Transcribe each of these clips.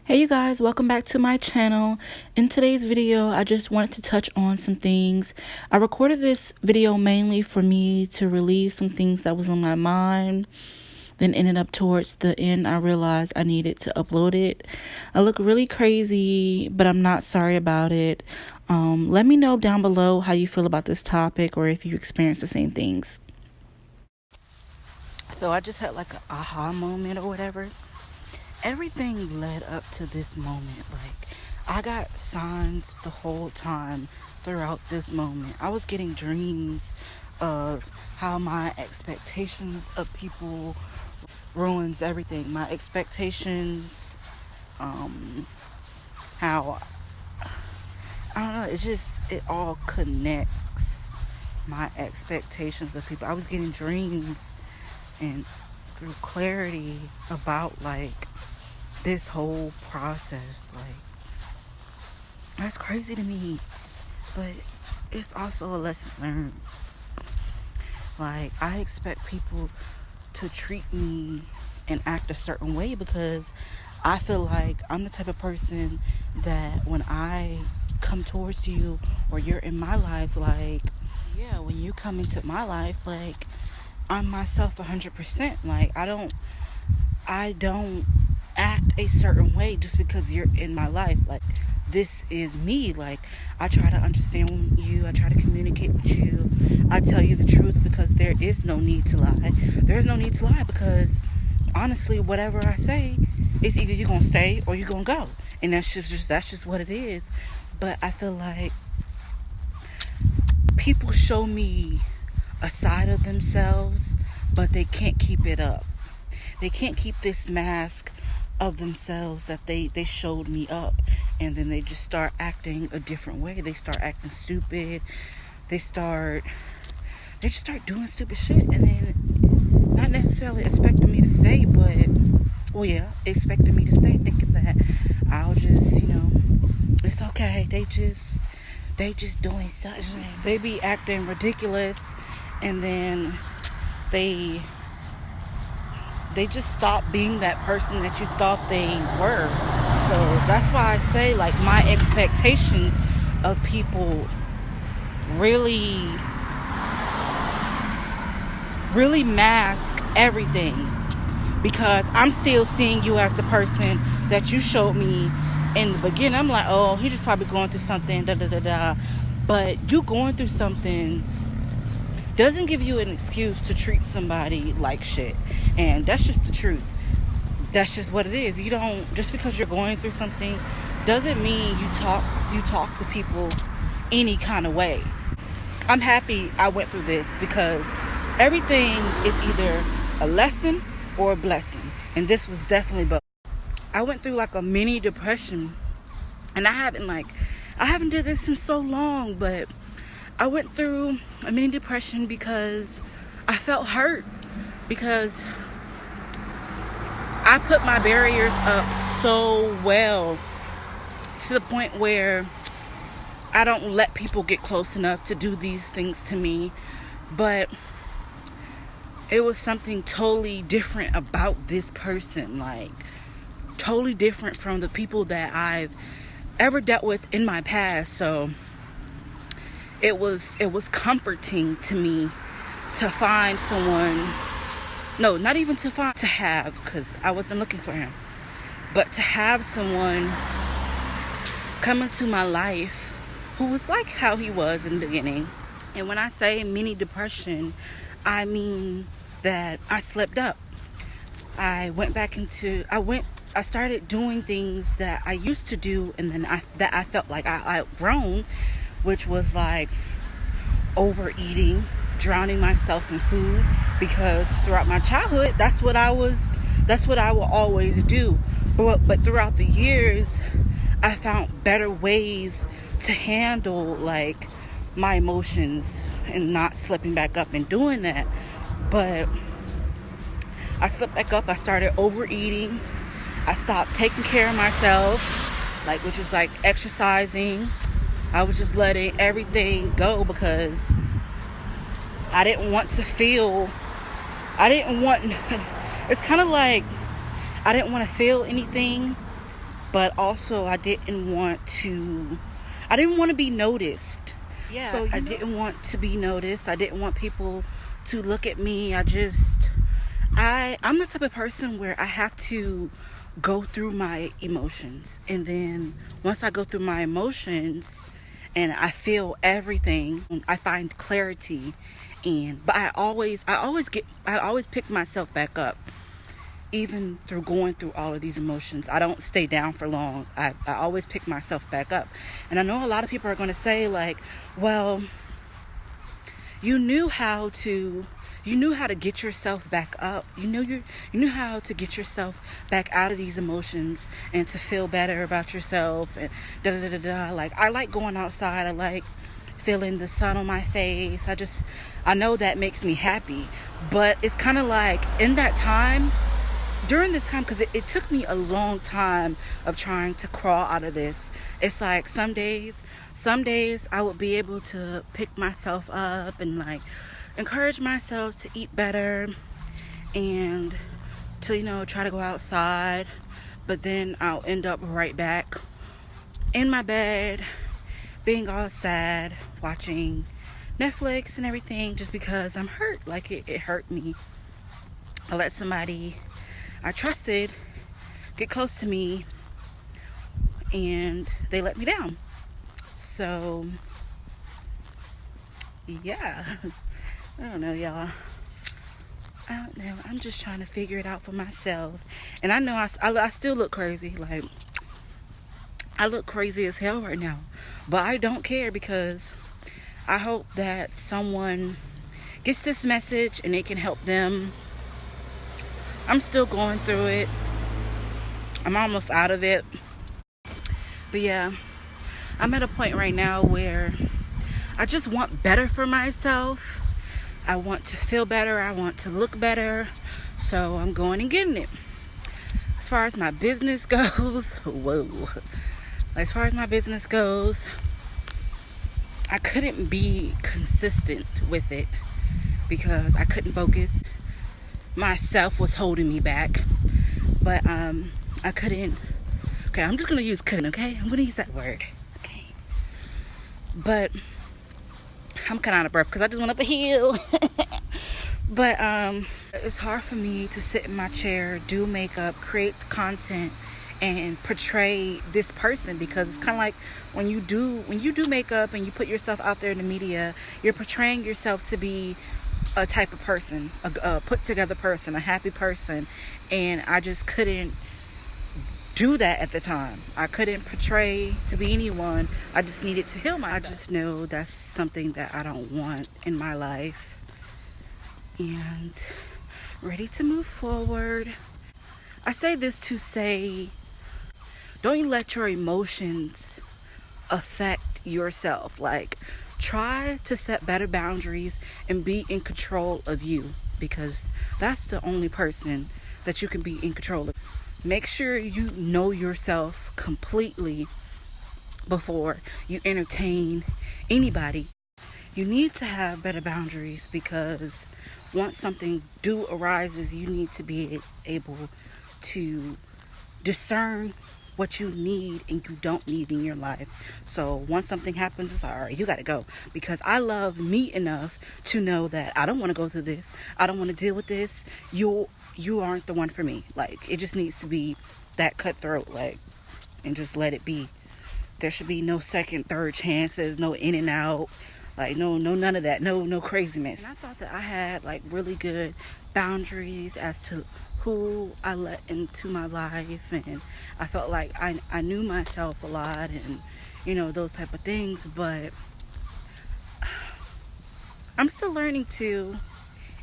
Hey you guys, welcome back to my channel. In today's video, I just wanted to touch on some things. I recorded this video mainly for me to relieve some things that was on my mind. Then ended up towards the end, I realized I needed to upload it. I look really crazy, but I'm not sorry about it. Let me know down below how you feel about this topic or if you experience the same things. So I just had like an aha moment or whatever. Everything led up to this moment. Like, I got signs the whole time throughout this moment. I was getting dreams of how my expectations of people ruins everything. My expectations, how, I don't know, it all connects. My expectations of people. I was getting dreams and through clarity about like this whole process. Like, that's crazy to me, but it's also a lesson learned. Like, I expect people to treat me and act a certain way because I feel like I'm the type of person that when I come towards you or you're in my life, like, yeah, when you come into my life, like, I'm myself 100%. Like, I don't act a certain way just because you're in my life. Like, this is me. Like, I try to understand you. I try to communicate with you. I tell you the truth because there is no need to lie. There's no need to lie because honestly, whatever I say, it's either you're gonna stay or you're gonna go, and that's just what it is. But I feel like people show me a side of themselves, but they can't keep it up. They can't keep this mask of themselves that they showed me up, and then they just start acting a different way. They start acting stupid. They just start doing stupid shit, and then not necessarily expecting me to stay, but expecting me to stay, thinking that I'll just, it's okay. They just doing something. They be acting ridiculous, and then they just stop being that person that you thought they were. So that's why I say, like, my expectations of people really mask everything, because I'm still seeing you as the person that you showed me in the beginning. I'm like, oh, he just probably going through something, but you going through something doesn't give you an excuse to treat somebody like shit. And that's just the truth. That's just what it is. You don't, just because you're going through something doesn't mean you talk to people any kind of way. I'm happy I went through this because everything is either a lesson or a blessing, and this was definitely both. I went through like a mini depression, and I haven't did this in so long, but I went through a mini depression because I felt hurt, because I put my barriers up so well to the point where I don't let people get close enough to do these things to me. But it was something totally different about this person, like totally different from the people that I've ever dealt with in my past. So it was comforting to me to find someone, no, not even to find, to have, because I wasn't looking for him, but to have someone come into my life who was like how he was in the beginning. And when I say mini depression, I mean that I slipped up. I started doing things that I used to do, and then I felt like I outgrown, which was like overeating, drowning myself in food, because throughout my childhood, that's what I will always do. But throughout the years, I found better ways to handle like my emotions and not slipping back up and doing that. But I slipped back up. I started overeating. I stopped taking care of myself, which was like exercising. I was just letting everything go because I didn't want it's kind of like I didn't want to feel anything, but also I didn't want to be noticed. Yeah, so I didn't want to be noticed. I didn't want people to look at me. I'm the type of person where I have to go through my emotions, and then once I go through my emotions and I feel everything, I find clarity. But I always pick myself back up, even through going through all of these emotions. I don't stay down for long. I always pick myself back up. And I know a lot of people are going to say, like, well, you knew how to get yourself back up. You knew how to get yourself back out of these emotions and to feel better about yourself and da da da da. Like, I like going outside. I like feeling the sun on my face. I know that makes me happy. But it's kind of like during this time, because it took me a long time of trying to crawl out of this. It's like some days I would be able to pick myself up and like encourage myself to eat better and to try to go outside, but then I'll end up right back in my bed being all sad, watching Netflix and everything, just because I'm hurt. Like, it hurt me. I let somebody I trusted get close to me and they let me down. So yeah, I don't know, y'all. I don't know. I'm just trying to figure it out for myself. And I know I still look crazy. Like, I look crazy as hell right now. But I don't care, because I hope that someone gets this message and it can help them. I'm still going through it. I'm almost out of it. But yeah, I'm at a point right now where I just want better for myself. I want to feel better. I want to look better. So I'm going and getting it. As far as my business goes, as far as my business goes, I couldn't be consistent with it because I couldn't focus. Myself was holding me back. But I couldn't. Okay, I'm just going to use couldn't, okay? I'm going to use that word. Okay. But I'm kind of out of breath because I just went up a hill. But it's hard for me to sit in my chair, do makeup, create content, and portray this person, because it's kind of like when you do makeup and you put yourself out there in the media, you're portraying yourself to be a type of person, a put together person, a happy person, and I just couldn't do that at the time. I couldn't portray to be anyone. I just needed to heal myself. I just know that's something that I don't want in my life, and ready to move forward. I say this to say, don't you let your emotions affect yourself. Like, try to set better boundaries and be in control of you, because that's the only person that you can be in control of. Make sure you know yourself completely before you entertain anybody. You need to have better boundaries, because once something arises, you need to be able to discern what you need and you don't need in your life. So once something happens, it's like, all right, you got to go. Because I love me enough to know that I don't want to go through this. I don't want to deal with this. You aren't the one for me. Like, it just needs to be that cutthroat, like, and just let it be. There should be no second, third chances, no in and out. Like, no, none of that. No craziness. And I thought that I had, like, really good boundaries as to who I let into my life, and I felt like I knew myself a lot, and those type of things. But I'm still learning too,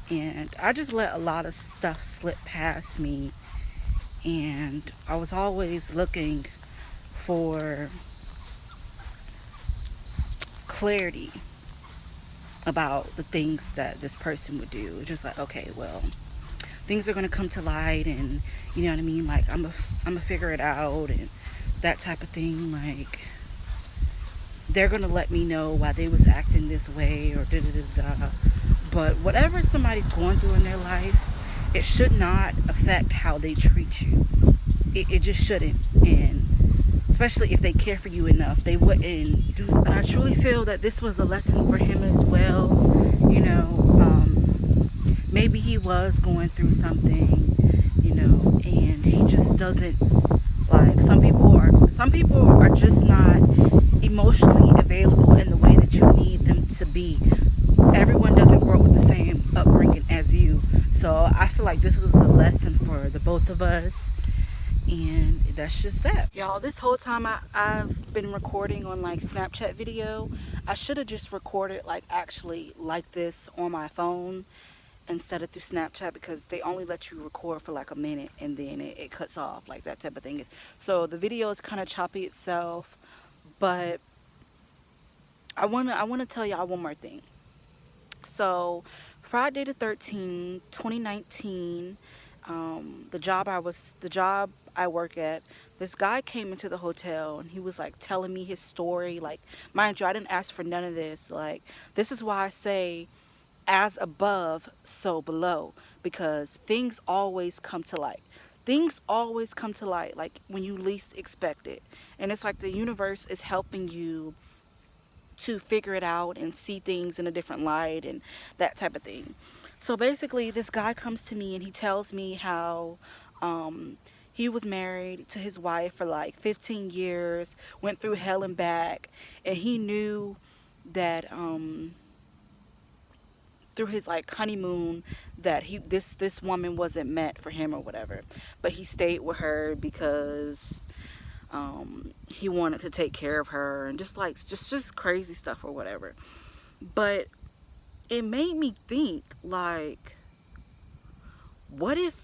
and I just let a lot of stuff slip past me, and I was always looking for clarity about the things that this person would do. Just like, okay, well, things are going to come to light, and you know what I mean, like, I'm a figure it out, and that type of thing. Like, they're going to let me know why they was acting this way, or da-da-da-da. But whatever somebody's going through in their life, it should not affect how they treat you. It just shouldn't. And especially if they care for you enough, they wouldn't do. But I truly feel that this was a lesson for him as well. You know, maybe he was going through something, you know, and he just doesn't, like, some people are just not emotionally available in the way that you need them to be. Everyone doesn't grow up with the same upbringing as you. So I feel like this was a lesson for the both of us. And that's just that. Y'all, this whole time I've been recording on like Snapchat video. I should have just recorded like actually like this on my phone instead of through Snapchat, because they only let you record for like a minute and then it cuts off, like that type of thing. So the video is kind of choppy itself, but I wanna tell y'all one more thing. So Friday the 13th, 2019, the job I work at, this guy came into the hotel and he was like telling me his story. Like, mind you, I didn't ask for none of this. Like, this is why I say as above, so below, because things always come to light. Things always come to light, like when you least expect it. And it's like the universe is helping you to figure it out and see things in a different light and that type of thing. So basically, this guy comes to me and he tells me how he was married to his wife for like 15 years, went through hell and back, and he knew that through his like honeymoon that this woman wasn't meant for him or whatever, but he stayed with her because he wanted to take care of her, and just crazy stuff or whatever. But it made me think, like, what if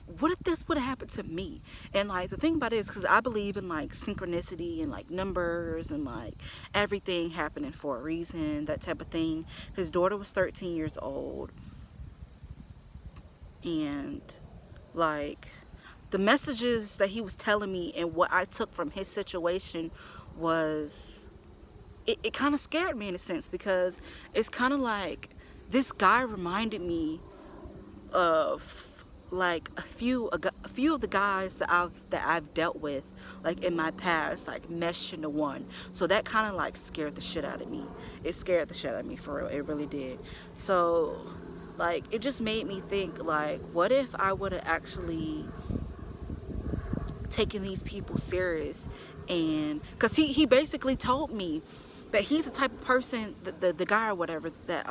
this would have happened to me? And like the thing about it is, because I believe in like synchronicity and like numbers and like everything happening for a reason, that type of thing. His daughter was 13 years old, and like the messages that he was telling me and what I took from his situation was, it kind of scared me in a sense, because it's kind of like this guy reminded me of like a few of the guys that I've dealt with, like in my past, like meshed into one. So that kind of like scared the shit out of me. It scared the shit out of me, for real. It really did. So like it just made me think, like, what if I would have actually taken these people serious? And because he basically told me that he's the type of person, the guy or whatever that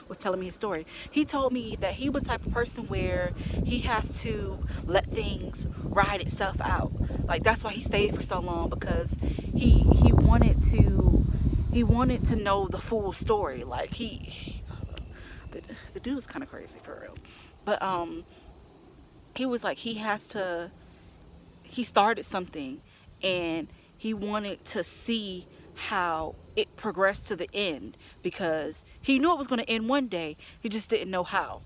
was telling me his story, he told me that he was the type of person where he has to let things ride itself out. Like, that's why he stayed for so long, because he wanted to know the full story. Like, the dude was kind of crazy, for real. But he was like, he started something and he wanted to see how it progressed to the end, because he knew it was going to end one day, he just didn't know how.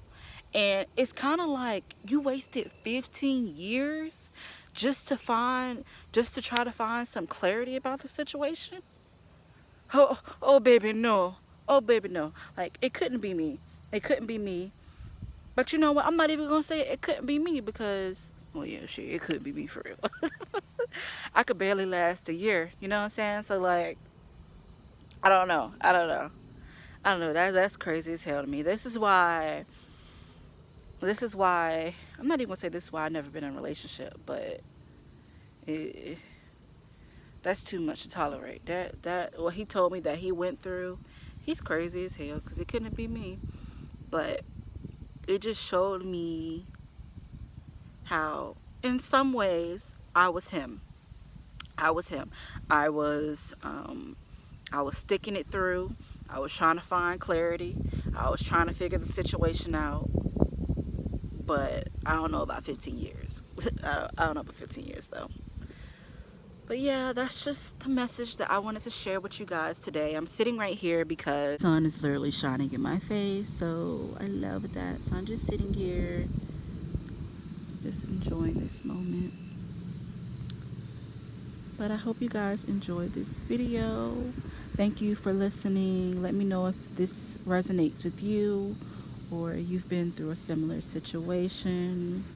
And it's kind of like you wasted 15 years just to try to find some clarity about the situation. Oh baby, no. Oh baby, no. Like, it couldn't be me. It couldn't be me. But you know what, I'm not even gonna say it couldn't be me, because, well, yeah, shit, it could be me, for real. I could barely last a year, you know what I'm saying? So like, I don't know. That's crazy as hell to me. This is why I'm not even gonna say this is why I've never been in a relationship, but that's too much to tolerate. That what he told me that he went through, he's crazy as hell, because it couldn't be me. But it just showed me how in some ways I was him. I was sticking it through. I was trying to find clarity. I was trying to figure the situation out. But I don't know about 15 years. I don't know about 15 years though. But yeah, that's just the message that I wanted to share with you guys today. I'm sitting right here because the sun is literally shining in my face, so I love that. So I'm just sitting here, just enjoying this moment. But I hope you guys enjoyed this video. Thank you for listening. Let me know if this resonates with you or you've been through a similar situation.